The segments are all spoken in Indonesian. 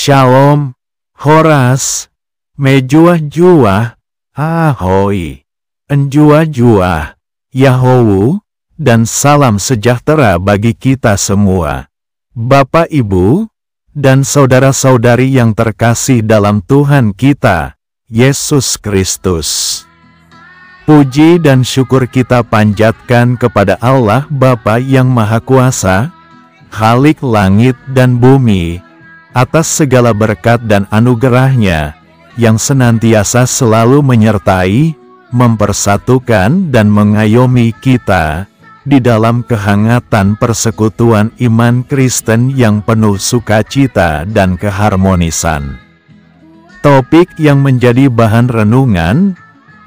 Shalom, Horas, Mejuah-juah, Ahoy, Enjuah-juah, Yahowu, dan salam sejahtera bagi kita semua. Bapak, Ibu, dan saudara-saudari yang terkasih dalam Tuhan kita, Yesus Kristus. Puji dan syukur kita panjatkan kepada Allah Bapa yang Maha Kuasa, Khalik langit dan bumi, atas segala berkat dan anugerah-Nya, yang senantiasa selalu menyertai, mempersatukan dan mengayomi kita, di dalam kehangatan persekutuan iman Kristen yang penuh sukacita dan keharmonisan. Topik yang menjadi bahan renungan,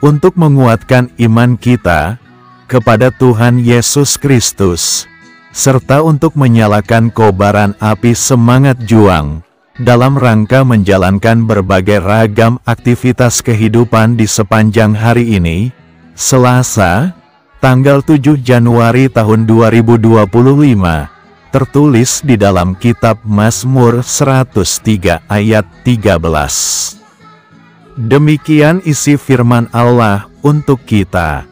untuk menguatkan iman kita, kepada Tuhan Yesus Kristus, serta untuk menyalakan kobaran api semangat juang, dalam rangka menjalankan berbagai ragam aktivitas kehidupan di sepanjang hari ini, Selasa, tanggal 7 Januari tahun 2025, tertulis di dalam kitab Mazmur 103 ayat 13. Demikian isi firman Allah untuk kita.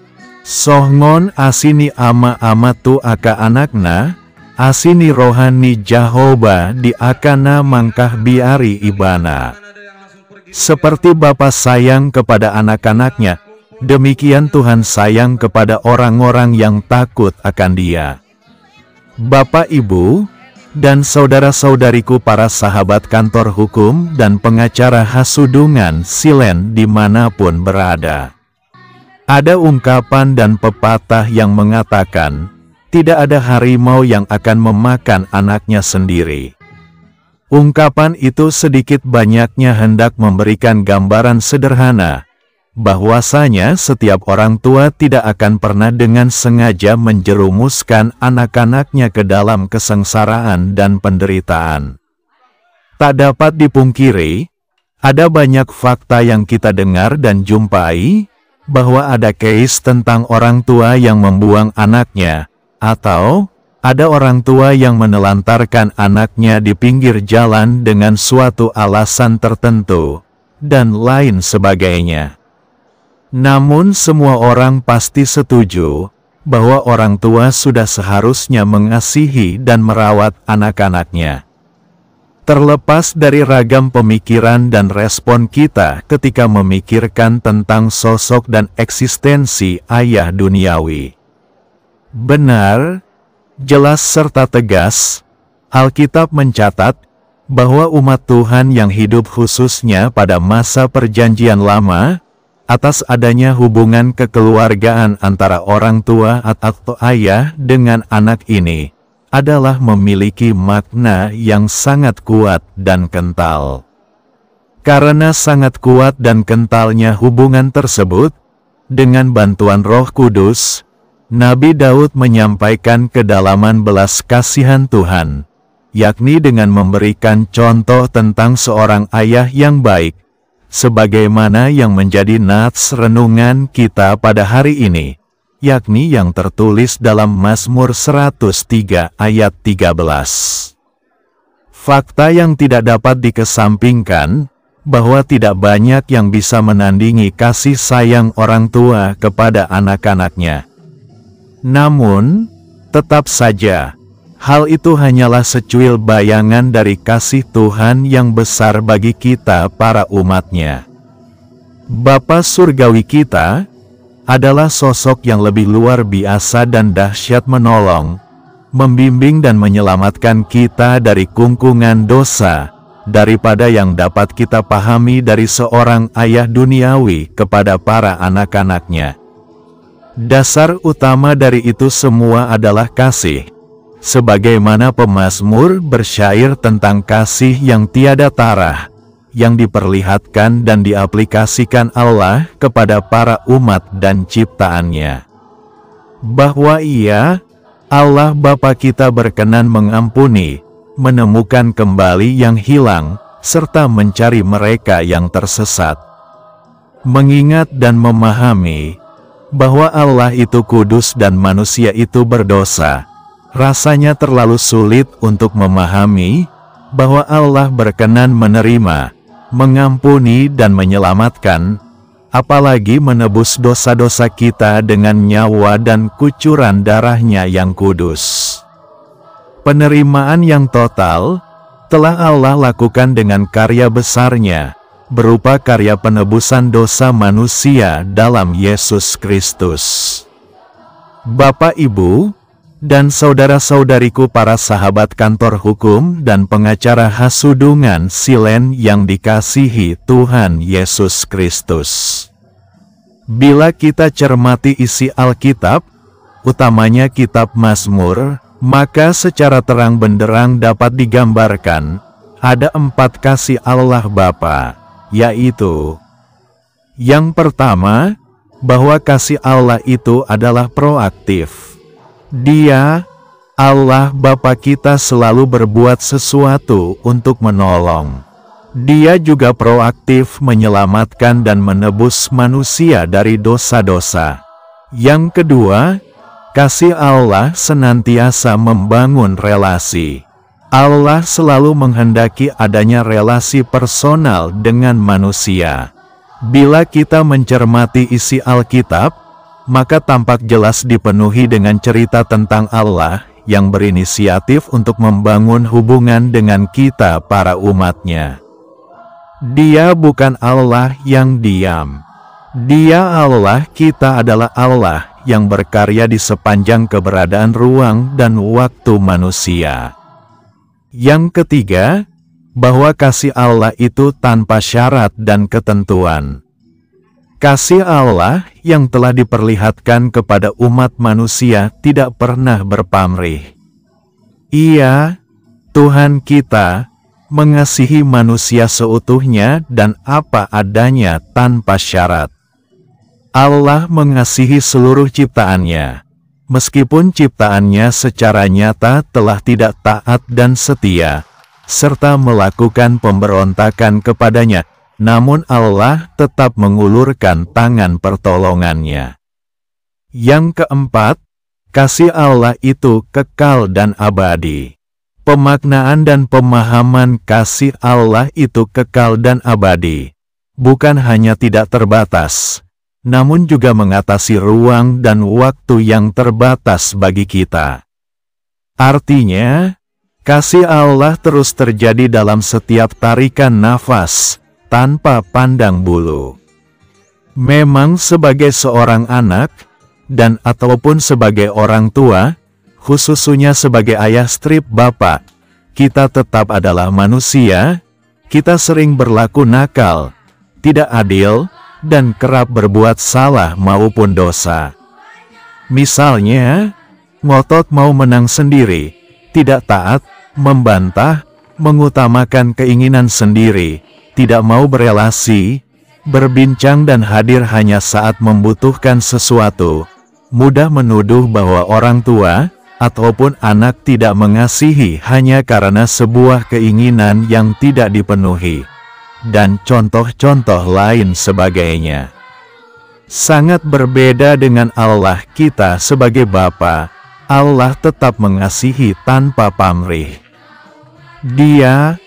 Sohngon asini ama tu aka anakna, asini rohani Jahoba di akana mangkah biari ibana. Seperti Bapa sayang kepada anak-anaknya, demikian Tuhan sayang kepada orang-orang yang takut akan Dia. Bapak, Ibu, dan saudara-saudariku para sahabat kantor hukum dan pengacara Hasudungan Silen dimanapun berada. Ada ungkapan dan pepatah yang mengatakan, tidak ada harimau yang akan memakan anaknya sendiri. Ungkapan itu sedikit banyaknya hendak memberikan gambaran sederhana, bahwasanya setiap orang tua tidak akan pernah dengan sengaja menjerumuskan anak-anaknya ke dalam kesengsaraan dan penderitaan. Tak dapat dipungkiri, ada banyak fakta yang kita dengar dan jumpai, bahwa ada case tentang orang tua yang membuang anaknya, atau ada orang tua yang menelantarkan anaknya di pinggir jalan dengan suatu alasan tertentu, dan lain sebagainya. Namun semua orang pasti setuju, bahwa orang tua sudah seharusnya mengasihi dan merawat anak-anaknya. Terlepas dari ragam pemikiran dan respon kita ketika memikirkan tentang sosok dan eksistensi ayah duniawi. Benar, jelas serta tegas, Alkitab mencatat, bahwa umat Tuhan yang hidup khususnya pada masa Perjanjian Lama, atas adanya hubungan kekeluargaan antara orang tua atau ayah dengan anak ini, adalah memiliki makna yang sangat kuat dan kental. Karena sangat kuat dan kentalnya hubungan tersebut, dengan bantuan Roh Kudus, Nabi Daud menyampaikan kedalaman belas kasihan Tuhan, yakni dengan memberikan contoh tentang seorang ayah yang baik, sebagaimana yang menjadi nats renungan kita pada hari ini, yakni yang tertulis dalam Mazmur 103 ayat 13. Fakta yang tidak dapat dikesampingkan, bahwa tidak banyak yang bisa menandingi kasih sayang orang tua kepada anak-anaknya. Namun, tetap saja, hal itu hanyalah secuil bayangan dari kasih Tuhan yang besar bagi kita para umat-Nya. Bapa surgawi kita adalah sosok yang lebih luar biasa dan dahsyat menolong, membimbing dan menyelamatkan kita dari kungkungan dosa, daripada yang dapat kita pahami dari seorang ayah duniawi kepada para anak-anaknya. Dasar utama dari itu semua adalah kasih. Sebagaimana pemazmur bersyair tentang kasih yang tiada tarah, yang diperlihatkan dan diaplikasikan Allah kepada para umat dan ciptaannya. Bahwa Ia, Allah Bapa kita berkenan mengampuni, menemukan kembali yang hilang, serta mencari mereka yang tersesat. Mengingat dan memahami, bahwa Allah itu kudus dan manusia itu berdosa, rasanya terlalu sulit untuk memahami, bahwa Allah berkenan menerima, mengampuni dan menyelamatkan, apalagi menebus dosa-dosa kita dengan nyawa dan kucuran darah-Nya yang kudus. Penerimaan yang total telah Allah lakukan dengan karya besar-Nya, berupa karya penebusan dosa manusia dalam Yesus Kristus. Bapak, Ibu, dan saudara-saudariku para sahabat kantor hukum dan pengacara Hasudungan Silen yang dikasihi Tuhan Yesus Kristus. Bila kita cermati isi Alkitab, utamanya kitab Mazmur, maka secara terang benderang dapat digambarkan, ada 4 kasih Allah Bapa, yaitu: yang pertama, bahwa kasih Allah itu adalah proaktif. Dia, Allah Bapa kita, selalu berbuat sesuatu untuk menolong. Dia juga proaktif menyelamatkan dan menebus manusia dari dosa-dosa. Yang kedua, kasih Allah senantiasa membangun relasi. Allah selalu menghendaki adanya relasi personal dengan manusia. Bila kita mencermati isi Alkitab, maka tampak jelas dipenuhi dengan cerita tentang Allah yang berinisiatif untuk membangun hubungan dengan kita para umat-Nya. Dia bukan Allah yang diam. Dia Allah, kita adalah Allah yang berkarya di sepanjang keberadaan ruang dan waktu manusia. Yang ketiga, bahwa kasih Allah itu tanpa syarat dan ketentuan. Kasih Allah yang telah diperlihatkan kepada umat manusia tidak pernah berpamrih. Ia, Tuhan kita, mengasihi manusia seutuhnya dan apa adanya tanpa syarat. Allah mengasihi seluruh ciptaannya, meskipun ciptaannya secara nyata telah tidak taat dan setia, serta melakukan pemberontakan kepadanya, namun Allah tetap mengulurkan tangan pertolongannya. Yang keempat, kasih Allah itu kekal dan abadi. Pemaknaan dan pemahaman kasih Allah itu kekal dan abadi, bukan hanya tidak terbatas, namun juga mengatasi ruang dan waktu yang terbatas bagi kita. Artinya, kasih Allah terus terjadi dalam setiap tarikan nafas, tanpa pandang bulu. Memang sebagai seorang anak, dan ataupun sebagai orang tua, khususnya sebagai ayah strip bapak, kita tetap adalah manusia, kita sering berlaku nakal, tidak adil, dan kerap berbuat salah maupun dosa. Misalnya, ngotot mau menang sendiri, tidak taat, membantah, mengutamakan keinginan sendiri, tidak mau berelasi, berbincang dan hadir hanya saat membutuhkan sesuatu, mudah menuduh bahwa orang tua ataupun anak tidak mengasihi hanya karena sebuah keinginan yang tidak dipenuhi, dan contoh-contoh lain sebagainya. Sangat berbeda dengan Allah kita sebagai Bapa. Allah tetap mengasihi tanpa pamrih. Dia,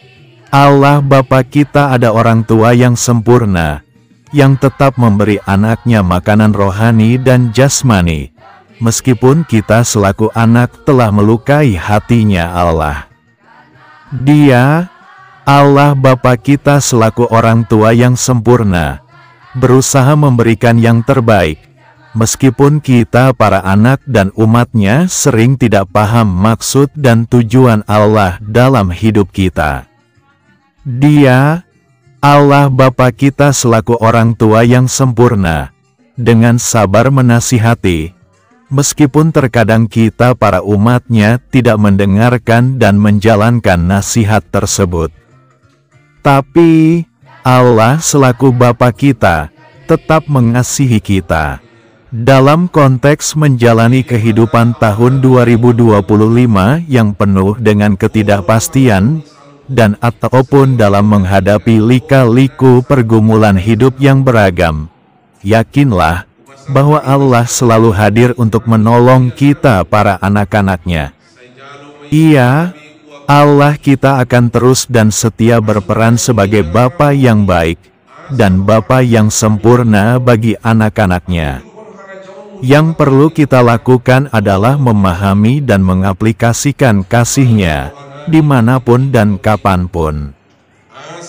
Allah Bapa kita, ada orang tua yang sempurna, yang tetap memberi anaknya makanan rohani dan jasmani, meskipun kita selaku anak telah melukai hatinya Allah. Dia, Allah Bapa kita selaku orang tua yang sempurna, berusaha memberikan yang terbaik, meskipun kita para anak dan umatnya sering tidak paham maksud dan tujuan Allah dalam hidup kita. Dia, Allah Bapa kita selaku orang tua yang sempurna, dengan sabar menasihati, meskipun terkadang kita para umatnya tidak mendengarkan dan menjalankan nasihat tersebut. Tapi, Allah selaku Bapa kita, tetap mengasihi kita. Dalam konteks menjalani kehidupan tahun 2025 yang penuh dengan ketidakpastian, dan ataupun dalam menghadapi lika-liku pergumulan hidup yang beragam, yakinlah bahwa Allah selalu hadir untuk menolong kita para anak-anaknya. Ia, Allah kita akan terus dan setia berperan sebagai Bapa yang baik dan Bapa yang sempurna bagi anak-anaknya. Yang perlu kita lakukan adalah memahami dan mengaplikasikan kasih-Nya dimanapun dan kapanpun.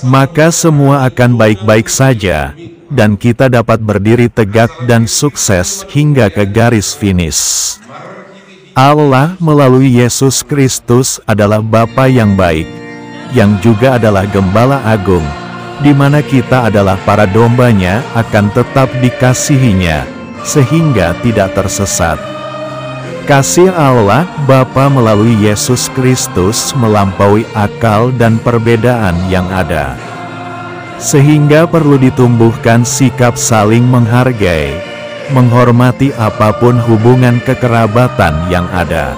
Maka semua akan baik-baik saja, dan kita dapat berdiri tegak dan sukses hingga ke garis finish. Allah melalui Yesus Kristus adalah Bapa yang baik, yang juga adalah Gembala Agung, di mana kita adalah para domba-Nya akan tetap dikasihi-Nya, sehingga tidak tersesat. Kasih Allah Bapa melalui Yesus Kristus melampaui akal dan perbedaan yang ada. Sehingga perlu ditumbuhkan sikap saling menghargai, menghormati apapun hubungan kekerabatan yang ada.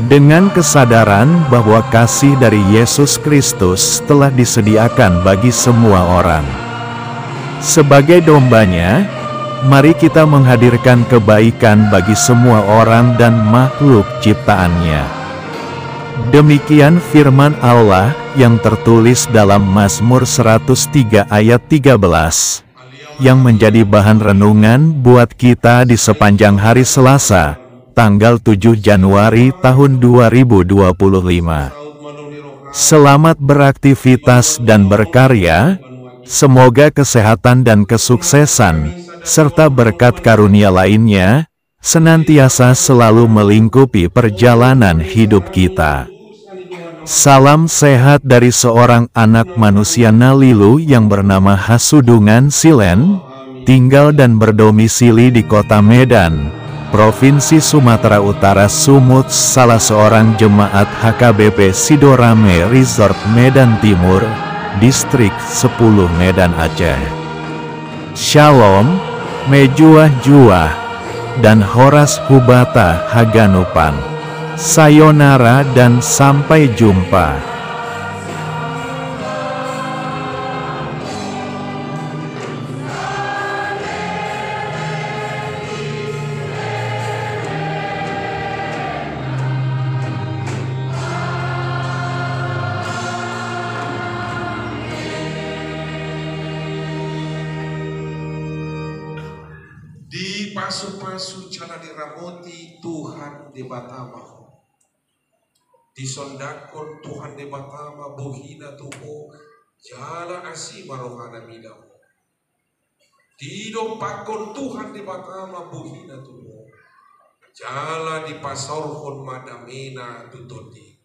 Dengan kesadaran bahwa kasih dari Yesus Kristus telah disediakan bagi semua orang. Sebagai domba-Nya, mari kita menghadirkan kebaikan bagi semua orang dan makhluk ciptaan-Nya. Demikian firman Allah yang tertulis dalam Mazmur 103 ayat 13, yang menjadi bahan renungan buat kita di sepanjang hari Selasa, tanggal 7 Januari tahun 2025. Selamat beraktivitas dan berkarya, semoga kesehatan dan kesuksesan, serta berkat karunia lainnya, senantiasa selalu melingkupi perjalanan hidup kita. Salam sehat dari seorang anak manusia Nalilu yang bernama Hasudungan Silen, tinggal dan berdomisili di kota Medan, Provinsi Sumatera Utara Sumut, salah seorang jemaat HKBP Sidorame Resort Medan Timur, Distrik 10 Medan Aceh. Shalom, Mejuah Juah, dan Horas Hubata Haganupan. Sayonara dan sampai jumpa. Di pasu-pasu jala diramoti Tuhan di Batama. Disondakon Tuhan di Batama bohina tuho jala asima rohana midamu. Didompakon Tuhan di Batama bohina tuho jala di pasorkon madamena tutoti.